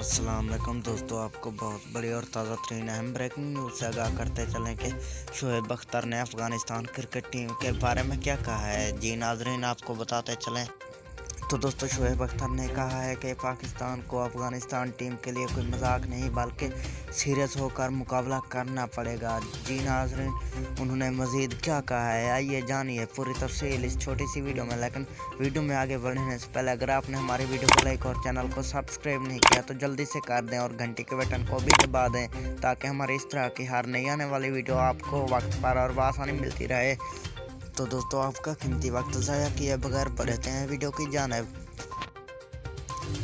अस्सलाम वालेकुम दोस्तों, आपको बहुत बड़ी और ताज़ा तरीन अहम ब्रेकिंग न्यूज़ से आगाह करते चलें कि शोएब अख्तर ने अफ़गानिस्तान क्रिकेट टीम के बारे में क्या कहा है। जी नाज़रीन, आपको बताते चलें तो दोस्तों शोएब अख्तर ने कहा है कि पाकिस्तान को अफ़गानिस्तान टीम के लिए कोई मजाक नहीं बल्कि सीरियस होकर मुकाबला करना पड़ेगा। जी नाज़रीन, उन्होंने मज़ीद क्या कहा है, आइए जानिए पूरी तफसील इस छोटी सी वीडियो में। लेकिन वीडियो में आगे बढ़ने से पहले अगर आपने हमारी वीडियो को लाइक और चैनल को सब्सक्राइब नहीं किया तो जल्दी से कर दें और घंटी के बटन को भी दबा दें ताकि हमारी इस तरह की हर नई आने वाली वीडियो आपको वक्त पर और बआसानी मिलती रहे। तो दोस्तों, आपका कीमती वक्त ज़ाया किए बगैर बढ़ते हैं वीडियो की जानिब।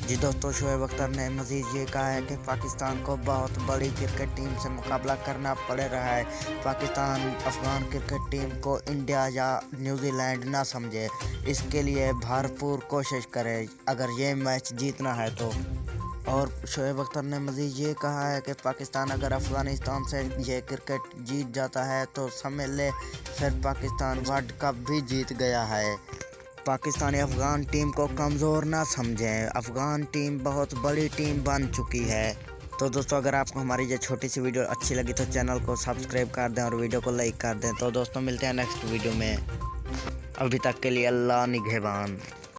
जी दोस्तों, शोएब अख्तर ने मज़ीद ये कहा है कि पाकिस्तान को बहुत बड़ी क्रिकेट टीम से मुकाबला करना पड़ रहा है। पाकिस्तान अफ़गान क्रिकेट टीम को इंडिया या न्यूजीलैंड ना समझे, इसके लिए भरपूर कोशिश करे अगर ये मैच जीतना है तो। और शोएब अख्तर ने मज़ीद ये कहा है कि पाकिस्तान अगर अफ़गानिस्तान से ये क्रिकेट जीत जाता है तो समझ ले फिर पाकिस्तान वर्ल्ड कप भी जीत गया है। पाकिस्तानी अफ़गान टीम को कमज़ोर ना समझें, अफ़गान टीम बहुत बड़ी टीम बन चुकी है। तो दोस्तों, अगर आपको हमारी ये छोटी सी वीडियो अच्छी लगी तो चैनल को सब्सक्राइब कर दें और वीडियो को लाइक कर दें। तो दोस्तों, मिलते हैं नेक्स्ट वीडियो में। अभी तक के लिए अल्लाह निगहबान।